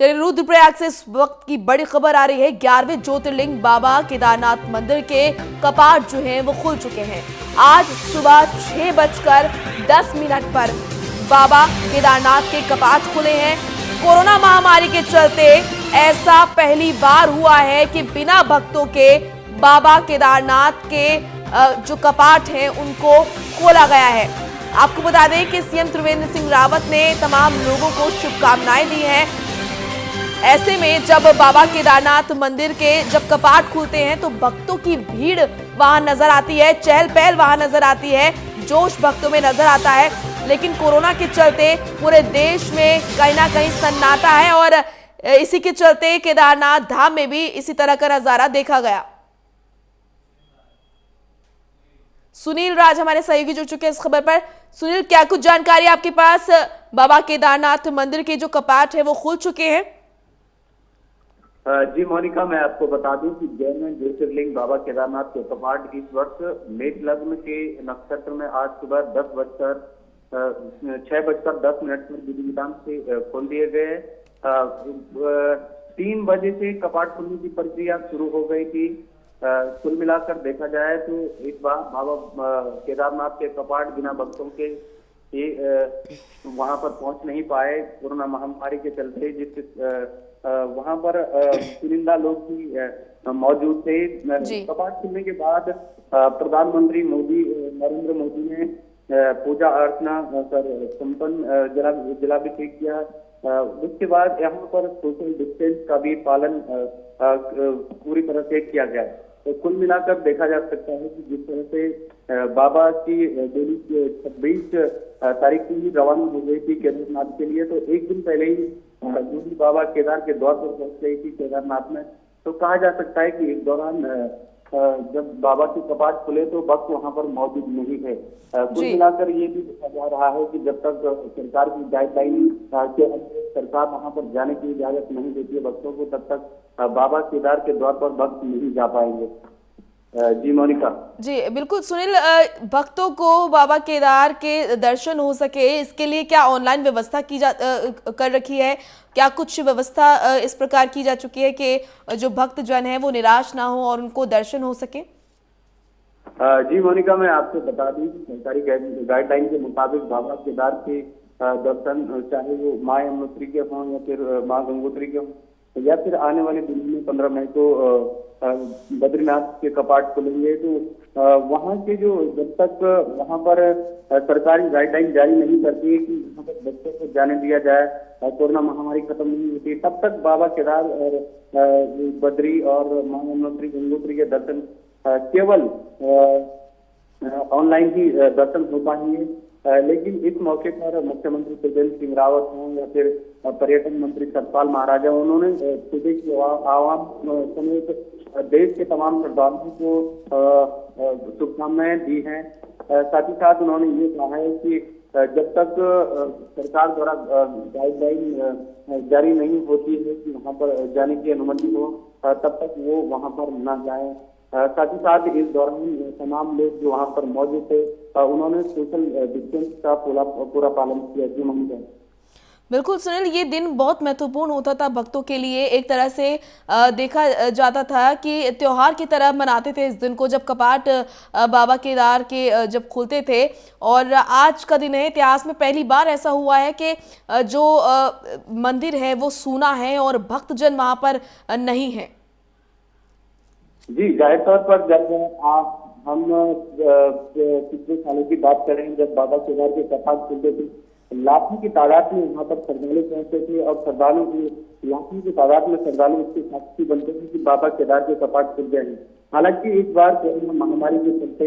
चलिए, रुद्रप्रयाग से इस वक्त की बड़ी खबर आ रही है। 11वें ज्योतिर्लिंग बाबा केदारनाथ मंदिर के कपाट जो हैं वो खुल चुके हैं। आज सुबह 6:10 पर बाबा केदारनाथ के कपाट खुले हैं। कोरोना महामारी के चलते ऐसा पहली बार हुआ है कि बिना भक्तों के बाबा केदारनाथ के जो कपाट हैं उनको खोला गया है। आपको बता दें कि सीएम त्रिवेंद्र सिंह रावत ने तमाम लोगों को शुभकामनाएं दी हैं। ऐसे में जब बाबा केदारनाथ मंदिर के जब कपाट खुलते हैं तो भक्तों की भीड़ वहां नजर आती है, चहल पहल वहां नजर आती है, जोश भक्तों में नजर आता है। लेकिन कोरोना के चलते पूरे देश में कहीं ना कहीं सन्नाटा है और इसी के चलते केदारनाथ धाम में भी इसी तरह का नजारा देखा गया। सुनील राज हमारे सहयोगी जुड़ चुके हैं इस खबर पर। सुनील, क्या कुछ जानकारी आपके पास? बाबा केदारनाथ मंदिर के जो कपाट है वो खुल चुके हैं। जी मोनिका, मैं आपको बता दूं कि 11वें ज्योतिर्लिंग बाबा केदारनाथ के कपाट इस वर्ष मेष लग्न के नक्षत्र में आज सुबह 6:10 पर विधि विधान से खोल दिए गए। 3 बजे से कपाट खोलने की प्रक्रिया शुरू हो गई थी। कुल मिलाकर देखा जाए तो इस बार बाबा केदारनाथ के कपाट बिना भक्तों के वहां पर पहुंच नहीं पाए कोरोना महामारी के चलते। वहां पर चुनिंदा लोग भी मौजूद थे। कपाट खुलने के बाद प्रधानमंत्री नरेंद्र मोदी ने पूजा अर्चना कर संपन्न जलाभिषेक किया। उसके बाद यहाँ पर सोशल डिस्टेंस का भी पालन पूरी तरह से किया गया। तो कुल मिलाकर देखा जा सकता है कि जिस तरह से बाबा की डेली 26 तारीख को ही रवाना हो गई थी केदारनाथ के लिए, तो एक दिन पहले ही दूसरी बाबा केदार के द्वार पर पहुंच गई थी केदारनाथ में। तो कहा जा सकता है कि इस दौरान जब बाबा के कपाट खुले तो भक्त वहां पर मौजूद नहीं थे। कुल मिलाकर ये भी देखा जा रहा है कि जब तक सरकार की गाइडलाइन के अनुसार सरकार वहां पर जाने की इजाजत नहीं देती है भक्तों को, तब तक बाबा केदार के द्वार पर भक्त नहीं जा पाएंगे। जी मोनिका। जी बिल्कुल सुनील, भक्तों को बाबा केदार के दर्शन हो सके इसके लिए क्या ऑनलाइन व्यवस्था कर रखी है? क्या कुछ व्यवस्था इस प्रकार की जा चुकी है कि जो भक्त जन है वो निराश ना हो और उनको दर्शन हो सके? जी मोनिका, मैं आपको बता दूं कि सरकारी गाइडलाइन के मुताबिक बाबा केदार के दर्शन चाहे वो माँ यमुनोत्री के हों या फिर माँ गंगोत्री के हों या फिर आने वाले दिन में 15 मई को बद्रीनाथ के कपाट खुलेंगे, तो वहाँ के जो जब तक वहाँ पर सरकारी गाइडलाइन जारी नहीं करती है कि वहाँ पर बच्चों को जाने दिया जाए, कोरोना महामारी खत्म नहीं होती, तब तक बाबा केदार और बद्री और माँ यमुनोत्री गंगोत्री के दर्शन केवल ऑनलाइन ही दर्शन हो पाएंगे। लेकिन इस मौके पर मुख्यमंत्री त्रिवेंद्र सिंह रावत हों या फिर पर्यटन मंत्री सतपाल महाराजा, उन्होंने सूबे की आवाम समेत देश के तमाम श्रद्धालुओं को शुभकामनाएं दी हैं। साथ ही साथ उन्होंने ये कहा है कि जब तक सरकार द्वारा गाइडलाइन जारी नहीं होती है कि वहां पर जाने की अनुमति हो, तब तक वो वहां पर न जाएं। साथ ही साथ इस दौरान तमाम लोग जो वहां पर मौजूद थे उन्होंने सोशल डिस्टेंस का पूरा पालन किया। बिल्कुल सुनील, ये दिन बहुत महत्वपूर्ण होता था भक्तों के लिए। एक तरह से देखा जाता था कि त्योहार की तरह मनाते थे इस दिन को, जब कपाट बाबा केदार के जब खुलते थे। और आज का दिन है, इतिहास में पहली बार ऐसा हुआ है कि जो मंदिर है वो सूना है और भक्तजन वहां पर नहीं है। जी, जाहिर तौर पर जब हम पिछले सालों की बात करें, जब बाबा केदार के कपाट खुलते थे, लाखों की तादाद में वहां पर श्रद्धालु पहुंचते थे और श्रद्धालु की लाखों की तादाद में श्रद्धालु इसके साक्षी बनते थे कि बाबा केदार के कपाट खुल गए हैं। हालांकि इस बार कोरोना महामारी के चलते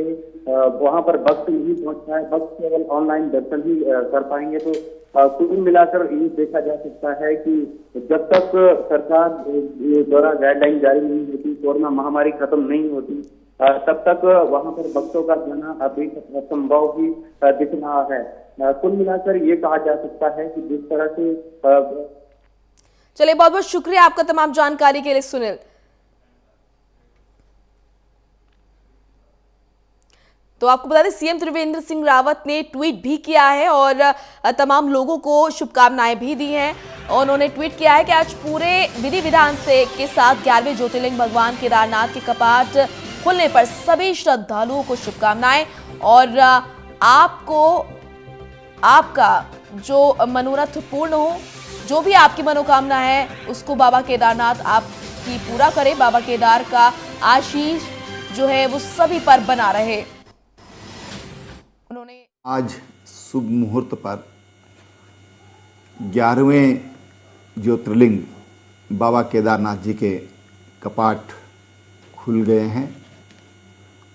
वहां पर भक्त नहीं पहुंच पाए, भक्त केवल ऑनलाइन दर्शन ही कर पाएंगे। तो कुल मिलाकर ये देखा जा सकता है कि जब तक सरकार द्वारा गाइडलाइन जारी नहीं होती, कोरोना महामारी खत्म नहीं होती, तब तक वहां पर भक्तों का जाना अभी असंभव ही दिख रहा है। कुल मिलाकर ये कहा जा सकता है कि जिस तरह से चलिए, बहुत बहुत शुक्रिया आपका तमाम जानकारी के लिए सुनील। तो आपको बता दें सीएम त्रिवेंद्र सिंह रावत ने ट्वीट भी किया है और तमाम लोगों को शुभकामनाएं भी दी हैं। और उन्होंने ट्वीट किया है कि आज पूरे विधि विधान से के साथ 11वें ज्योतिर्लिंग भगवान केदारनाथ के कपाट खुलने पर सभी श्रद्धालुओं को शुभकामनाएं। और आपको आपका जो मनोरथ पूर्ण हो, जो भी आपकी मनोकामना है उसको बाबा केदारनाथ आपकी पूरा करे। बाबा केदार का आशीष जो है वो सभी पर बना रहे। उन्होंने आज शुभ मुहूर्त पर 11वें ज्योतिर्लिंग बाबा केदारनाथ जी के कपाट खुल गए हैं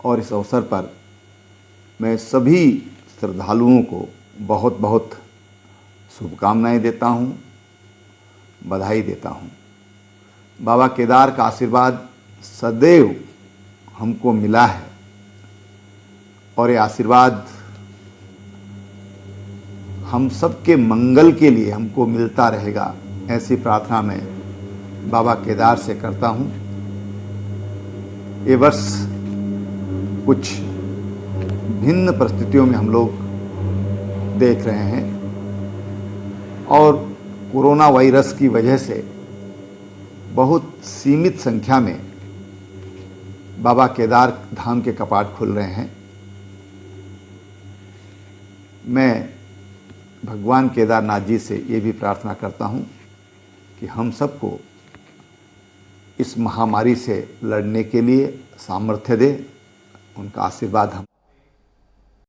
और इस अवसर पर मैं सभी श्रद्धालुओं को बहुत बहुत शुभकामनाएं देता हूं, बधाई देता हूं। बाबा केदार का आशीर्वाद सदैव हमको मिला है और ये आशीर्वाद हम सबके मंगल के लिए हमको मिलता रहेगा, ऐसी प्रार्थना मैं बाबा केदार से करता हूं। ये वर्ष कुछ भिन्न परिस्थितियों में हम लोग देख रहे हैं और कोरोना वायरस की वजह से बहुत सीमित संख्या में बाबा केदार धाम के कपाट खुल रहे हैं। मैं भगवान केदारनाथ जी से ये भी प्रार्थना करता हूँ कि हम सबको इस महामारी से लड़ने के लिए सामर्थ्य दे, उनका आशीर्वाद हम